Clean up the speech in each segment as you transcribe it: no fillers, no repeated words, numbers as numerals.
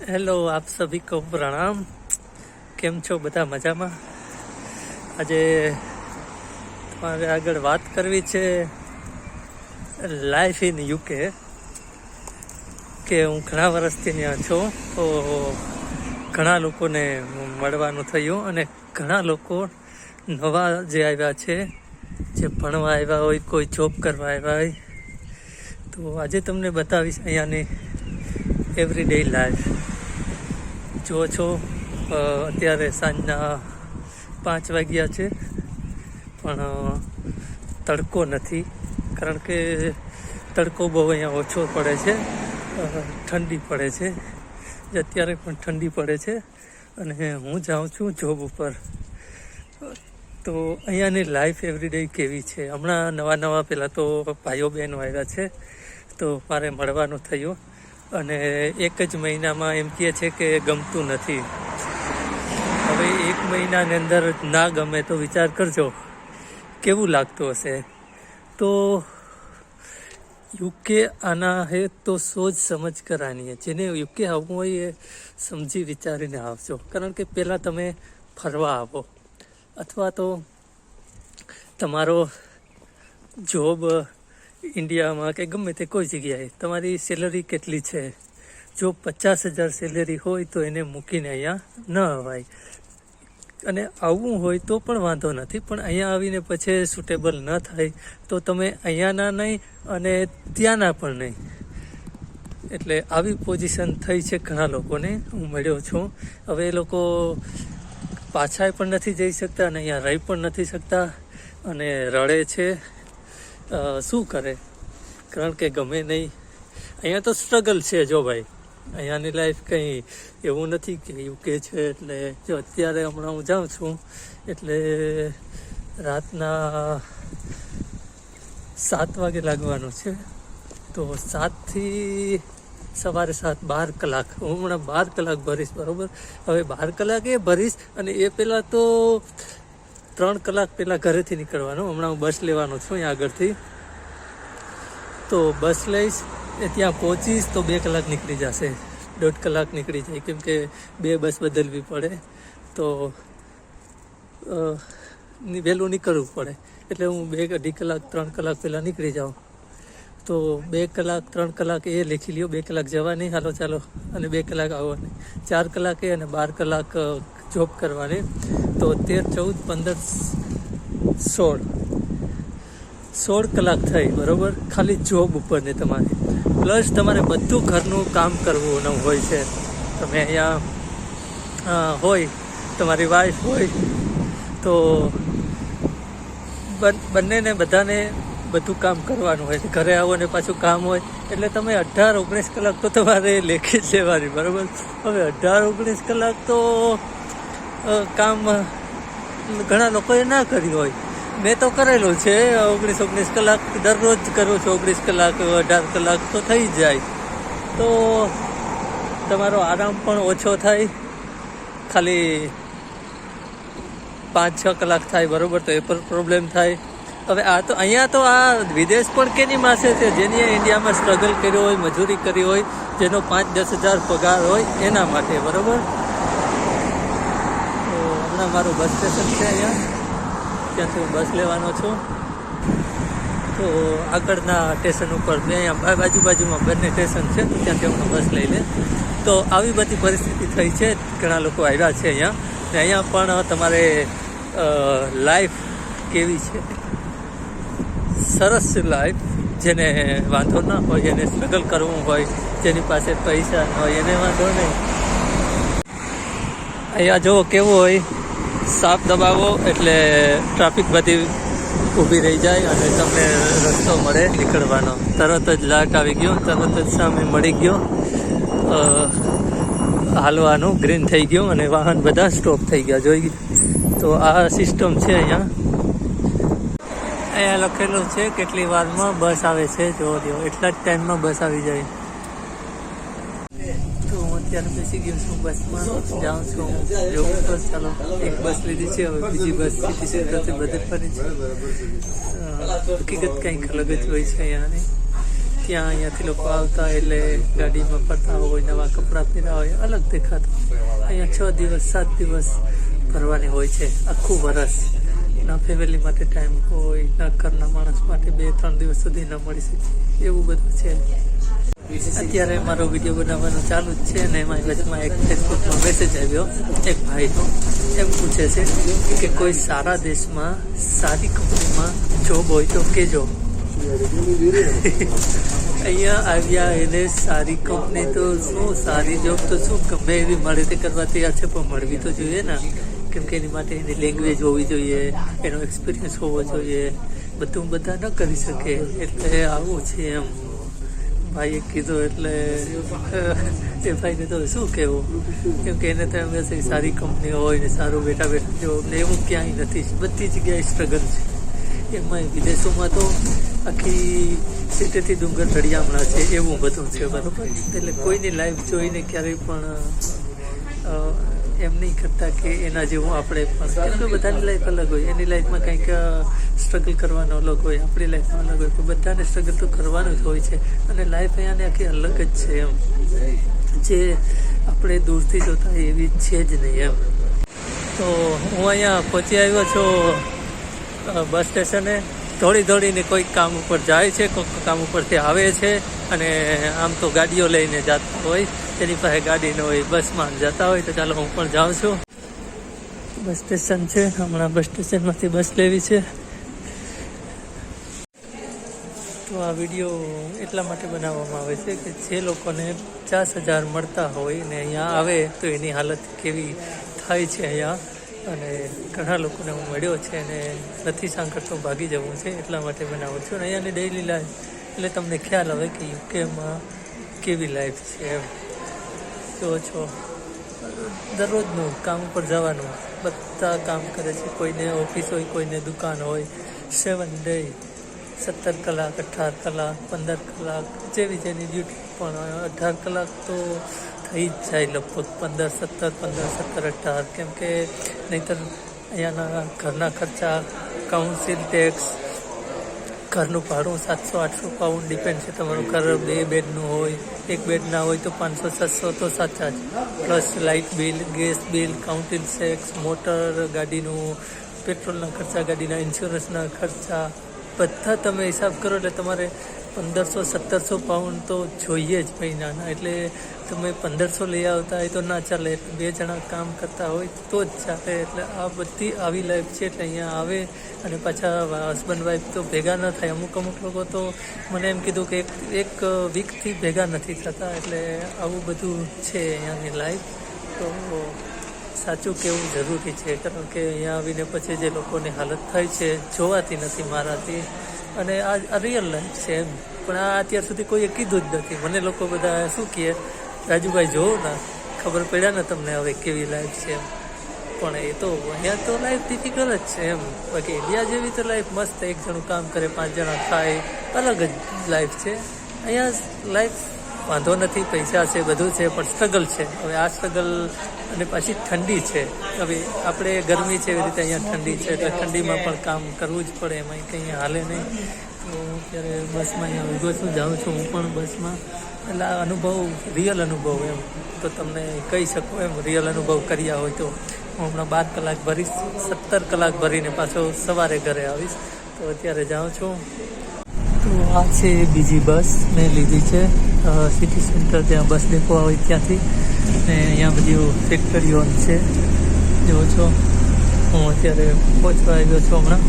Hello, આપ સભી કો પ્રણામ. કેમ છો બધા? મજામાં? આજે તમારે આગળ વાત કરવી છે લાઈફ ઇન યુકે. કે હું ઘણા વર્ષથી ત્યાં છું, તો ઘણા લોકોને મળવાનું થયું અને ઘણા લોકો નવા જે આવ્યા છે, જે ભણવા આવ્યા હોય, કોઈ જોબ કરવા આવ્યા હોય. તો આજે તમને બતાવીશ અહીંયાની એવરીડે લાઈફ. જુઓ છો, અત્યારે સાંજના 5 વાગ્યા છે, પણ તડકો નથી, કારણ કે તડકો બહુ અહીંયા ઓછો પડે છે, ઠંડી પડે છે. અત્યારે પણ ઠંડી પડે છે અને હું જાઉં છું જોબ ઉપર. તો અહીંયાની લાઈફ એવરીડે કેવી છે? હમણાં નવા પહેલાં તો ભાઈઓ બહેનો આવ્યા છે, તો મારે મળવાનું થયું અને એક જ મહિનામાં એમ કહે છે કે ગમતું નથી. હવે 1 મહિનાની અંદર ના ગમે તો વિચાર કરજો કેવું લાગતું હશે. તો યુકે આના હે તો સોચ સમજ કર આની હે. જેને યુકે આવવું હોય એ સમજી વિચારીને આવજો, કારણ કે પહેલાં તમે ફરવા આવો, અથવા તો તમારો જોબ ઇન્ડિયામાં કે ગમે તે કોઈ જગ્યાએ તમારી સેલરી કેટલી છે. જો 50,000 સેલેરી હોય તો એને મૂકીને અહીંયા ન અવાય. અને આવવું હોય તો પણ વાંધો નથી, પણ અહીંયા આવીને પછી સુટેબલ ન થાય તો તમે અહીંયાના નહીં અને ત્યાંના પણ નહીં. એટલે આવી પોઝિશન થઈ છે ઘણા લોકોને, હું મળ્યો છું. હવે એ લોકો પાછા પણ નથી જઈ શકતા અને અહીંયા રહી પણ નથી શકતા અને રડે છે. શું કરે? કારણ કે ગમે નહીં. અહીંયા તો સ્ટ્રગલ છે. જો ભાઈ, અહીંયાની લાઈફ કંઈ એવું નથી કે યુકે છે એટલે. જો અત્યારે હમણાં હું જાઉં છું એટલે રાતના 7 વાગે લાગવાનું છે, તો 7 થી સવારે 7, 12 કલાક. હું હમણાં 12 કલાક ભરીશ, બરાબર? હવે 12 કલાક એ ભરીશ અને એ પહેલાં તો 3 કલાક પહેલાં ઘરેથી નીકળવાનું. હમણાં હું બસ લેવાનો છું અહીંયા આગળથી, તો બસ લઈશ, એ ત્યાં પહોંચીશ તો 2 કલાક નીકળી જશે, 1.5 કલાક નીકળી જાય, કેમ કે 2 બસ બદલવી પડે, તો વહેલું નીકળવું પડે. એટલે હું 2-2.5 કલાક 3 કલાક પહેલાં નીકળી જાઉં. તો 2 કલાક 3 કલાક એ લખી લ્યો, 2 કલાક જવાની, હાલો ચાલો, અને 2 કલાક આવવાની, 4 કલાક એ અને 12 કલાક જોબ કરવાની. તો 13, 14, 15, 16 કલાક થઈ, બરાબર? ખાલી જોબ ઉપરની તમારી. પ્લસ તમારે બધું ઘરનું કામ કરવું હોય છે. તમે અહીંયા હોય, તમારી વાઈફ હોય, તો બંનેને બધાને બધું કામ કરવાનું હોય. ઘરે આવો ને પાછું કામ હોય, એટલે તમે 18-19 કલાક તો તમારે લેખી જ લેવાની, બરાબર? હવે 18-19 કલાક તો કામ ઘણા લોકોએ ના કર્યું હોય. મેં તો કરેલું છે, 19 કલાક દરરોજ કરું છું. 19 કલાક 18 કલાક તો થઈ જાય, તો તમારો આરામ પણ ઓછો થાય. ખાલી 5-6 કલાક થાય, બરાબર? તો એ પણ પ્રોબ્લેમ થાય. હવે આ તો અહીંયા તો આ વિદેશ પણ કેની માસે છે? જેની ઇન્ડિયામાં સ્ટ્રગલ કર્યો હોય, મજૂરી કરી હોય, જેનો 5-10 હજાર પગાર હોય, એના માટે, બરાબર? તો હમણાં મારું બસ સ્ટેશન છે અહીંયા, ત્યાંથી હું બસ લેવાનો છું. તો આગળના સ્ટેશન ઉપર અહીંયા બાજુમાં બંને સ્ટેશન છે, તો ત્યાંથી હમણાં બસ લઈ લે. તો આવી બધી પરિસ્થિતિ થઈ છે. ઘણા લોકો આવ્યા છે અહીંયા, ને અહીંયા પણ તમારે લાઈફ કેવી છે? સરસ લાઈફ. જેને વાંધો ના હોય, એને સ્ટ્રગલ કરવું હોય, જેની પાસે પૈસા ન હોય, એને વાંધો નહીં. અહીંયા જો કેવું હોય, સાપ દબાવો એટલે ટ્રાફિક બધી ઊભી રહી જાય અને તમને રસ્તો મળે નીકળવાનો. તરત જ લાઇટ આવી ગયો, તરત જ સામે મળી ગયો, હાલવાનું ગ્રીન થઈ ગયું અને વાહન બધા સ્ટોપ થઈ ગયા. જોઈ, તો આ સિસ્ટમ છે અહીંયા. અહીંયા લખેલું છે કેટલી વારમાં બસ આવે છે, જોવો દો, એટલા જ ટાઈમમાં બસ આવી જાય. તો હું અત્યારે બેસી ગયો છું બસમાં, જાઉં છું જોબ પર. ચાલો, એક બસ લીધી છે, હવે બીજી બસ સીધી છે, બધે ફરી છે. હકીકત કંઈક અલગ જ હોય છે અહીંયાની. ત્યાં અહીંયાથી લોકો આવતા એટલે ગાડીમાં ફરતા હોય, નવા કપડાં પહેર્યા હોય, અલગ દેખાતા. અહીંયા 6 દિવસ 7 દિવસ ફરવાની હોય છે, આખું વરસ. ના ફેમિલી માટે ટાઈમ હોય, ના ઘરના માણસ માટે 2-3 દિવસ સુધી ન મળી શકે, એવું બધું છે. અત્યારે મારો વિડીયો બનાવવાનું ચાલુ જ છે અને એમાં વચમાં એક ફેસબુકમાં મેસેજ આવ્યો એક ભાઈનો. એમ પૂછે છે કે કોઈ સારા દેશમાં સારી કંપનીમાં જોબ હોય તો કહેજો. અહીંયા આવ્યા એને સારી કંપની તો શું, સારી જોબ તો શું, ગમે એવી મળે તે કરવા તૈયાર છે, પણ મળવી તો જોઈએ ને. કેમ કે એની માટે એની લેંગ્વેજ હોવી જોઈએ, એનો એક્સપિરિયન્સ હોવો જોઈએ. બધું બધા ન કરી શકે, એટલે આવું છે એમ ભાઈએ કીધું. એટલે એ ભાઈને તો શું કહેવું, કેમ કે એને તો એમ છે સારી કંપની હોય ને સારું બેઠા બેઠા જોબ ને એવું ક્યાંય નથી. બધી જગ્યાએ સ્ટ્રગલ છે. એમાં વિદેશોમાં તો આખી સિટીથી ડુંગર ચડિયામણા છે, એવું બધું છે, બરાબર. એટલે કોઈની લાઈફ જોઈને ક્યારેય પણ એમ નહીં કરતા કે એના જેવું આપણે પણ, કેમ કે બધાની લાઈફ અલગ હોય. એની લાઈફમાં કંઈક સ્ટ્રગલ કરવાનો અલગ હોય, આપણી લાઈફમાં અલગ હોય, તો બધાને સ્ટ્રગલ તો કરવાનું જ હોય છે. અને લાઈફ અહીંયાની આખી અલગ જ છે એમ, જે આપણે દૂરથી જોતા એવી છે જ નહીં એમ. તો હું અહીંયા પહોંચી આવ્યો છું બસ સ્ટેશને. દોડીને કોઈક કામ ઉપર જાય છે, કોઈક કામ ઉપરથી આવે છે, અને આમ તો ગાડીઓ લઈને જતા હોય, તેની પાસે ગાડી ન હોય, બસમાં જતા હોય. તો ચાલો હું પણ જાઉં છું. બસ સ્ટેશન છે, હમણાં બસ સ્ટેશનમાંથી બસ લેવી છે. તો આ વિડીયો એટલા માટે બનાવવામાં આવે છે કે જે લોકોને 50,000 મળતા હોય ને અહીંયા આવે તો એની હાલત કેવી થાય છે અહીંયા. અને ઘણા લોકોને હું મળ્યો છે અને નથી સાંકળતો ભાગી જવું છે, એટલા માટે બનાવું છું. અને અહીંયાની ડેઇલી લાઈફ એટલે તમને ખ્યાલ આવે કે યુકેમાં કેવી લાઈફ છે એમ. જો છો દરરોજનું કામ ઉપર જવાનું, બધા કામ કરે છે. કોઈને ઓફિસ હોય, કોઈને દુકાન હોય. 7 ડે 17 કલાક, 18 કલાક, 15 કલાક, જેવી જેની ડ્યુટી. પણ 18 કલાક તો થઈ જ જાય લગભગ, 15, 17, 18. કેમ કે નહીંતર અહીંયાના ઘરના ખર્ચા, કાઉન્સિલ ટેક્સ, ઘરનું ભાડું 700-800 પાઉન્ડ ડિપેન્ડ છે. તમારું ઘર 2 બેડનું હોય, 1 બેડ ના હોય તો 500-700 તો સાચા જ. Plus light bill, gas bill, council tax, motor ગાડીનું પેટ્રોલના ખર્ચા, ગાડીના ઇન્સ્યોરન્સના ખર્ચા, બધા તમે હિસાબ કરો એટલે તમારે 1500-1700 પાઉન્ડ તો જોઈએ જ મહિનાના. એટલે તમે 1500 લઈ આવતા હોય તો ના ચાલે, 2 જણા કામ કરતા હોય તો જ ચાલે. એટલે આ બધી આવી લાઈફ છે. એટલે અહીંયા આવે અને પાછા હસબન્ડ વાઈફ તો ભેગા ન થાય. અમુક લોકો તો મને એમ કીધું કે એક વીકથી ભેગા નથી થતા. એટલે આવું બધું છે અહીંયાની લાઈફ. તો સાચું કહેવું જરૂરી છે, કારણ કે અહીંયા આવીને પછી જે લોકોની હાલત થાય છે જોવાતી નથી મારાથી. અને આ રિયલ લાઈફ છે એમ. પણ આ અત્યાર સુધી કોઈએ કીધું જ નથી. મને લોકો બધા શું કહે, રાજુભાઈ જોવો ને, ખબર પડ્યા ને તમને હવે કેવી લાઈફ છે એમ. પણ એ તો અહીંયા તો લાઈફ ડિફિકલ્ટ જ છે એમ. બાકી ઇન્ડિયા જેવી તો લાઈફ મસ્ત, 1 જણું કામ કરે, 5 જણા ખાય, અલગ જ લાઈફ છે. અહીંયા લાઈફ વાંધો નથી, પૈસા છે, બધું છે, પણ સ્ટ્રગલ છે. હવે આ સ્ટ્રગલ, અને પાછી ઠંડી છે. હવે આપણે ગરમી છે એવી રીતે અહીંયા ઠંડી છે, એટલે ઠંડીમાં પણ કામ કરવું જ પડે, એમાં કંઈ હાલે નહીં. તો ત્યારે બસમાં અહીંયા ઊભો છું, જાઉં છું હું પણ બસમાં. એટલે આ અનુભવ રિયલ અનુભવ એમ, તો તમને કહી શકું એમ, રિયલ અનુભવ કર્યા હોય તો. હું હમણાં 12 કલાક ભરીશ, 17 કલાક ભરીને પાછો સવારે ઘરે આવીશ. તો અત્યારે જાઉં છું. તો આ છે બીજી બસ મેં લીધી છે, સિટી સેન્ટર ત્યાં બસ ડેપો હોય ત્યાંથી. ને અહીંયા બધી ફેક્ટરીઓ છે, જુઓ છો. હું અત્યારે પહોંચવા આવ્યો છું હમણાં.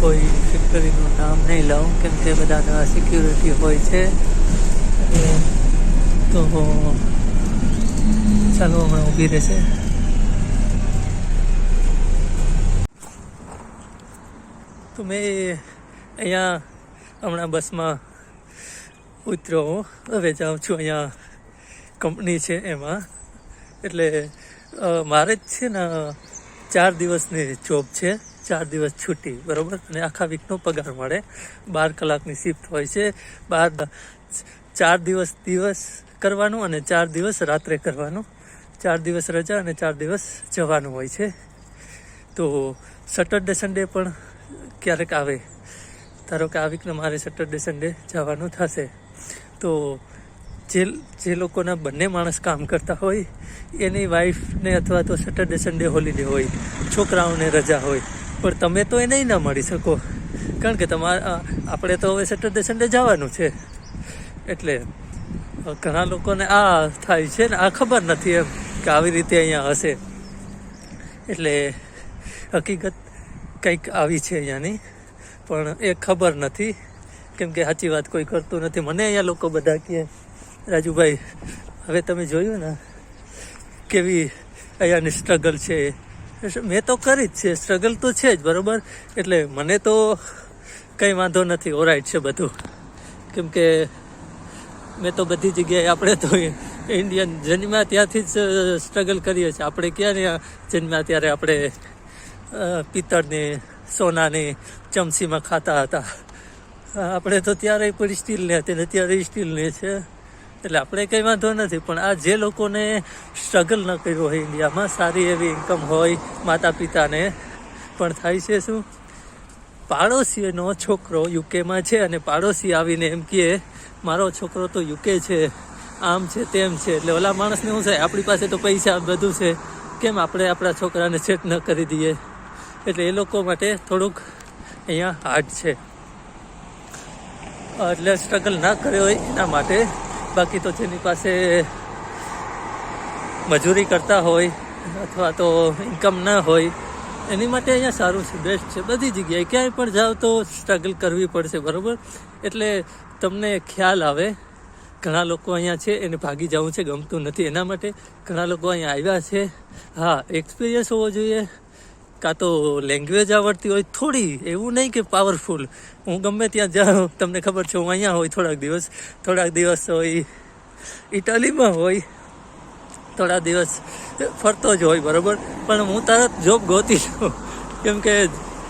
કોઈ ફેક્ટરીનું નામ નહીં લાવું, કેમ કે બધાના સિક્યુરિટી હોય છે. તો ચાલો હમણાં ઊભી રહેશે. તો મેં અહીંયા હમણાં બસમાં ઉતર્યો હું. હવે જાઉં છું અહીંયા કંપની છે એમાં. એટલે મારે જ છે ને 4 દિવસની જોબ છે, 4 દિવસ છૂટી, બરાબર. અને આખા વીકનો પગાર મળે. 12 કલાકની શિફ્ટ હોય છે. 4 દિવસ કરવાનું અને 4 દિવસ રાત્રે કરવાનું. 4 દિવસ રજા અને 4 દિવસ જવાનું હોય છે. તો સેટરડે સન્ડે પણ ક્યારેક આવે. ધારો કે આ વીકને મારે સેટરડે સન્ડે જવાનું થશે. તો જે લોકોના બંને માણસ કામ કરતા હોય એની વાઈફને અથવા તો સેટરડે સન્ડે હોલિડે હોય, છોકરાઓને રજા હોય, પણ તમે તો એ નહીં ના મળી શકો, કારણ કે આપણે તો હવે સેટરડે સન્ડે જવાનું છે. એટલે ઘણા લોકોને આ થાય છે ને, આ ખબર નથી એમ કે આવી રીતે અહીંયા હશે. એટલે હકીકત કંઈક આવી છે અહીંયાની, પણ એ ખબર નથી, કેમ કે સાચી વાત કોઈ કરતું નથી. મને અહીંયા લોકો બધા કહે, રાજુભાઈ હવે તમે જોયું ને કેવી અહીંયાની સ્ટ્રગલ છે. મેં તો કરી જ છે, સ્ટ્રગલ તો છે જ, બરાબર. એટલે મને તો કંઈ વાંધો નથી, ઓરાઈટ છે બધું, કેમ કે મેં તો બધી જગ્યાએ, આપણે તો ઇન્ડિયન જન્મ્યા ત્યાંથી જ સ્ટ્રગલ કરીએ છીએ. આપણે ક્યારે જન્મ્યા ત્યારે આપણે પિત્તળની સોનાની ચમચીમાં ખાતા હતા. આપણે તો ત્યારે પણ સ્ટીલની હતી ને અત્યારે સ્ટીલની છે. એટલે આપણે કંઈ વાંધો નથી, પણ આ જે લોકોને સ્ટ્રગલ ન કર્યું હોય ઇન્ડિયામાં, સારી એવી ઇન્કમ હોય માતા પિતાને, પણ થાય છે શું, પાડોશીનો છોકરો યુકેમાં છે અને પાડોશી આવીને એમ કહે મારો છોકરો તો યુકે છે, આમ છે તેમ છે. એટલે ઓલા માણસને શું થાય, આપણી પાસે તો પૈસા બધું છે, કેમ આપણે આપણા છોકરાને સેટ ન કરી દઈએ. એટલે એ લોકો માટે થોડુંક અહીંયા હાર્ડ છે. એટલે સ્ટ્રગલ ના કર્યો હોય એના માટે. બાકી તો જેની પાસે મજૂરી કરતા હોય અથવા તો ઇન્કમ ના હોય એની માટે અહીંયા સારું છે, બેસ્ટ છે. બધી જગ્યાએ ક્યાંય પણ જાઓ તો સ્ટ્રગલ કરવી પડશે, બરાબર. એટલે તમને ખ્યાલ આવે. ઘણા લોકો અહીંયા છે એને ભાગી જવું છે, ગમતું નથી, એના માટે ઘણા લોકો અહીંયા આવ્યા છે. હા, એક્સપિરિયન્સ હોવો જોઈએ, કાં તો લેંગ્વેજ આવડતી હોય થોડી, એવું નહીં કે પાવરફુલ. હું ગમે ત્યાં જાઉં, તમને ખબર છે, હું અહીંયા હોય થોડાક દિવસ હોય ઇટાલીમાં હોય, થોડા દિવસ ફરતો જ હોય, બરાબર. પણ હું તરત જોબ ગોતી લઉં, કેમ કે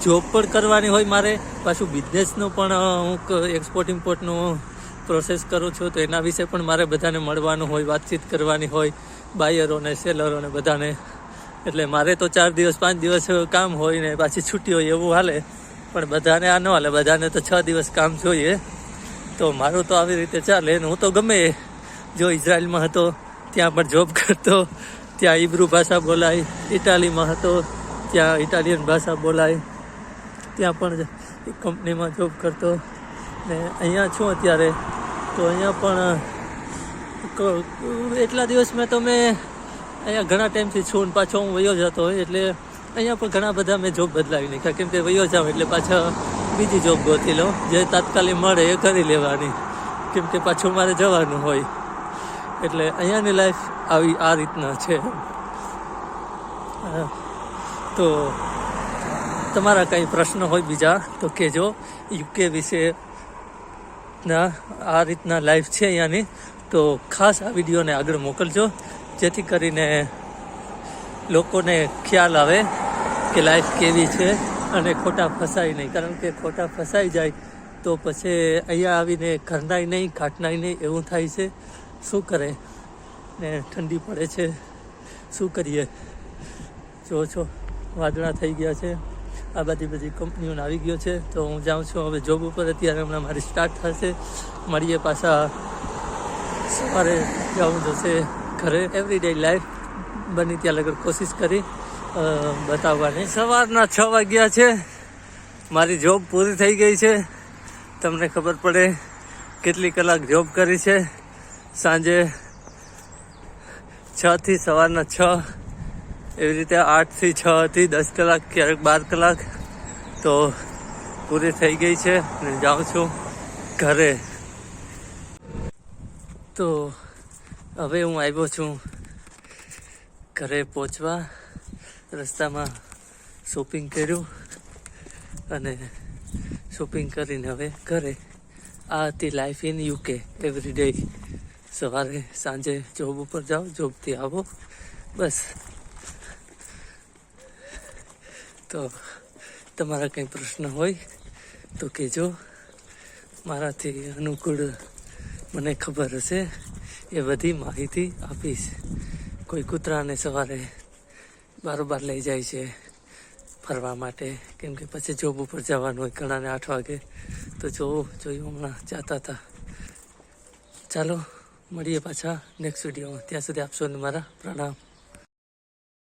જોબ પણ કરવાની હોય મારે, પાછું બિઝનેસનું પણ હું એક્સપોર્ટ ઇમ્પોર્ટનું પ્રોસેસ કરું છું, તો એના વિશે પણ મારે બધાને મળવાનું હોય, વાતચીત કરવાની હોય, બાયરોને સેલરોને બધાને. એટલે મારે તો 4 દિવસ 5 દિવસ કામ હોય ને પાછી છૂટી હોય એવું હાલે, પણ બધાને આ ન હાલે, બધાને તો 6 દિવસ કામ જોઈએ. તો મારું તો આવી રીતે ચાલે. હું તો ગમે, જો ઇઝરાયલમાં હતો ત્યાં પણ જોબ કરતો, ત્યાં ઈબ્રુ ભાષા બોલાય, ઇટાલીમાં હતો ત્યાં ઇટાલિયન ભાષા બોલાય, ત્યાં પણ એક કંપનીમાં જોબ કરતો, ને અહીંયા છું અત્યારે. તો અહીંયા પણ એટલા દિવસમાં તો મેં અહીંયા ઘણા ટાઈમથી છું ને પાછો હું વયો જતો હોય, એટલે અહીંયા પણ ઘણા બધા મેં જોબ બદલાવી નાખ્યા, કેમ કે વયો જાઉં એટલે પાછા બીજી જોબ ગોતી લઉં, જે તાત્કાલિક મળે એ કરી લેવાની, કેમ કે પાછું મારે જવાનું હોય. એટલે અહીંયાની લાઈફ આ રીતના છે. તો તમારા કંઈ પ્રશ્ન હોય બીજા તો કહેજો. યુકે વિશે ના આ રીતના લાઈફ છે અહીંયાની, તો ખાસ આ વિડીયોને આગળ મોકલજો, જેથી કરીને લોકોને ખ્યાલ આવે કે લાઈફ કેવી છે અને ખોટા ફસાય નહીં. કારણ કે ખોટા ફસાઈ જાય તો પછી અહીંયા આવીને ઘરનાય નહીં, કાટનાય નહીં, એવું થાય છે. શું કરે ને, ઠંડી પડે છે, શું કરીએ. જો છો વાદળા થઈ ગયા છે, આ બધી કંપનીઓને આવી ગયો છે. તો હું જાઉં છું હવે જોબ ઉપર. અત્યારે હમણાં મારી સ્ટાર્ટ થશે, મળીએ પાછા સવારે જવું જશે ઘરે. એવરીડે લાઈફ બની ત્યાં લગર કોશિશ કરી બતાવવાની. સવારના 6 વાગ્યા છે, મારી જોબ પૂરી થઈ ગઈ છે. તમને ખબર પડે કેટલી કલાક જોબ કરી છે. સાંજે 6 થી સવારના 6, એવી રીતે 8 થી 6 હતી, 10 કલાક, ક્યારેક 12 કલાક તો પૂરી થઈ ગઈ છે. અને જાઉં છું ઘરે. તો હવે હું આવ્યો છું ઘરે પહોંચવા. રસ્તામાં શોપિંગ કર્યું અને શોપિંગ કરીને હવે ઘરે. આ હતી life in UK. Every day સવારે સાંજે જોબ ઉપર જાઓ, જોબથી આવો, બસ. તો તમારા કંઈ પ્રશ્ન હોય તો કહેજો, મારાથી અનુકૂળ મને ખબર હશે એ બધી માહિતી આપીશ. કોઈ કૂતરાને સવારે બારોબાર લઈ જાય છે ફરવા માટે, કેમ કે પછી જોબ ઉપર જવાનું હોય ઘણાને 8 વાગે. તો જોયું હમણાં જતા હતા ચાલો મળીએ પાછા નેક્સ્ટ વિડીયોમાં. ત્યાં સુધી આપશો મારા પ્રણામ.